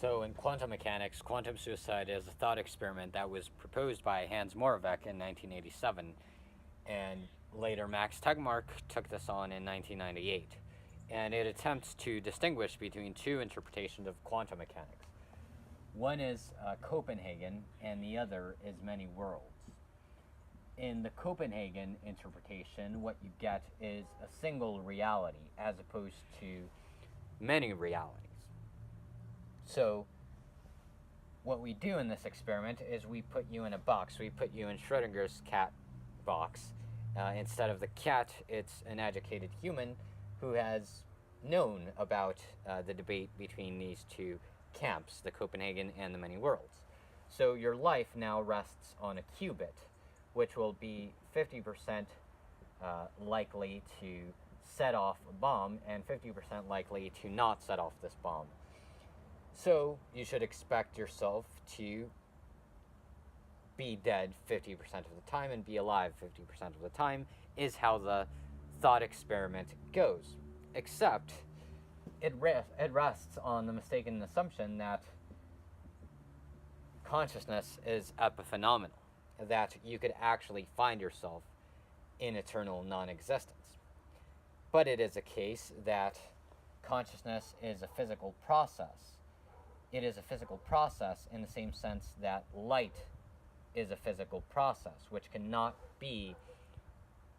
So in quantum mechanics, quantum suicide is a thought experiment that was proposed by Hans Moravec in 1987, and later Max Tegmark took this on in 1998. And it attempts to distinguish between two interpretations of quantum mechanics. One is Copenhagen, and the other is many worlds. In the Copenhagen interpretation, what you get is a single reality as opposed to many realities. So what we do in this experiment is we put you in a box. We put you in Schrodinger's cat box. Instead of the cat, it's an educated human who has known about the debate between these two camps, the Copenhagen and the many worlds. So your life now rests on a qubit, which will be 50% likely to set off a bomb and 50% likely to not set off this bomb. So you should expect yourself to be dead 50% of the time and be alive 50% of the time, is how the thought experiment goes. Except it rests on the mistaken assumption that consciousness is epiphenomenal, that you could actually find yourself in eternal non-existence. But it is a case that consciousness is a physical process. It is a physical process in the same sense that light is a physical process, which cannot be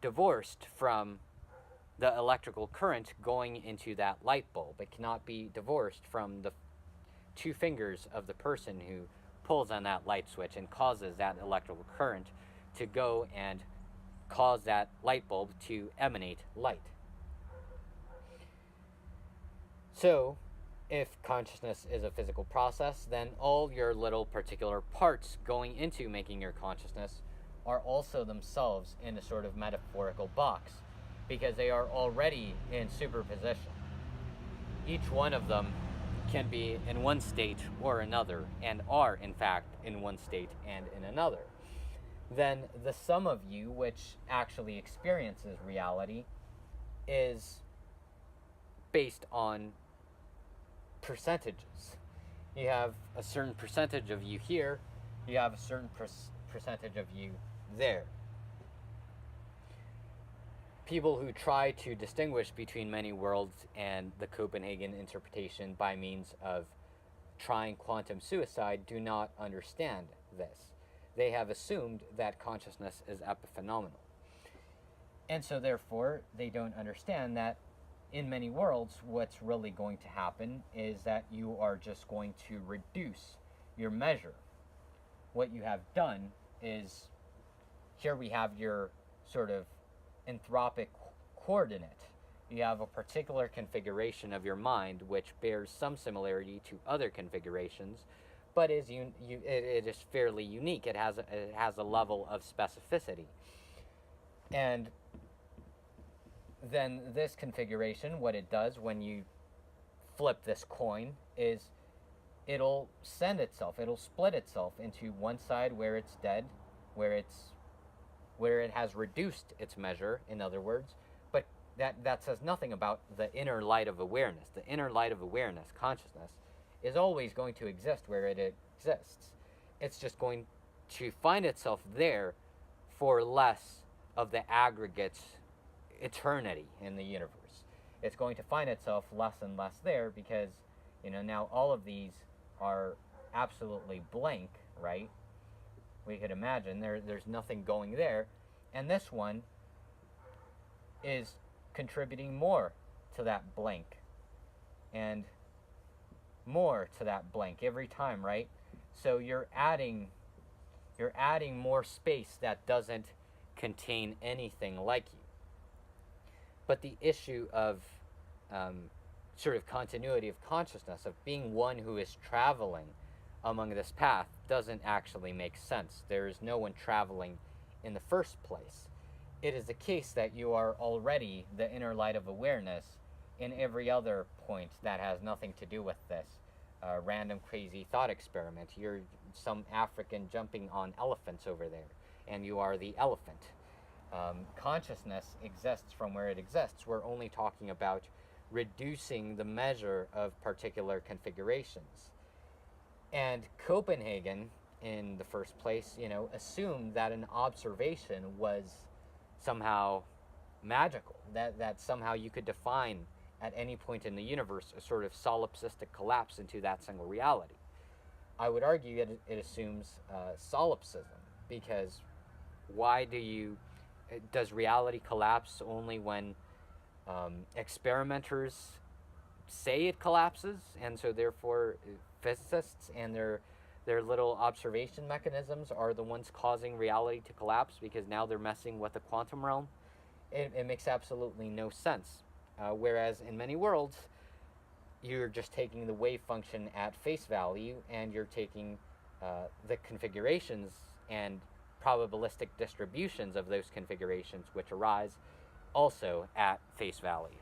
divorced from the electrical current going into that light bulb. It cannot be divorced from the two fingers of the person who pulls on that light switch and causes that electrical current to go and cause that light bulb to emanate light. So, if consciousness is a physical process, then all your little particular parts going into making your consciousness are also themselves in a sort of metaphorical box, because they are already in superposition. Each one of them can be in one state or another, and are, in fact, in one state and in another. Then the sum of you, which actually experiences reality, is based on percentages. You have a certain percentage of you here, you have a certain percentage of you there. People who try to distinguish between many worlds and the Copenhagen interpretation by means of trying quantum suicide do not understand this. They have assumed that consciousness is epiphenomenal. And so therefore, they don't understand that in many worlds, what's really going to happen is that you are just going to reduce your measure. What you have done is, here we have your sort of anthropic coordinate. You have a particular configuration of your mind which bears some similarity to other configurations, but it is fairly unique. It has a level of specificity. And then this configuration, what it does when you flip this coin is it'll split itself into one side where it's dead, where it has reduced its measure, in other words, but that says nothing about the inner light of awareness. The inner light of awareness, consciousness, is always going to exist where it exists. It's just going to find itself there for less of the aggregate eternity in the universe. It's going to find itself less and less there because, now all of these are absolutely blank, right? We could imagine there's nothing going there, and this one is contributing more to that blank and more to that blank every time, right? So you're adding more space that doesn't contain anything like you. But the issue of sort of continuity of consciousness, of being one who is traveling among this path, doesn't actually make sense. There is no one traveling in the first place. It is the case that you are already the inner light of awareness in every other point that has nothing to do with this random crazy thought experiment. You're some African jumping on elephants over there, and you are the elephant. Consciousness exists from where it exists. We're only talking about reducing the measure of particular configurations. And Copenhagen, in the first place, assumed that an observation was somehow magical, that somehow you could define at any point in the universe a sort of solipsistic collapse into that single reality. I would argue it assumes solipsism, because why does reality collapse only when experimenters say it collapses, and so therefore physicists and their little observation mechanisms are the ones causing reality to collapse because now they're messing with the quantum realm? It makes absolutely no sense. Whereas in many worlds, you're just taking the wave function at face value, and you're taking the configurations and probabilistic distributions of those configurations which arise also at face value.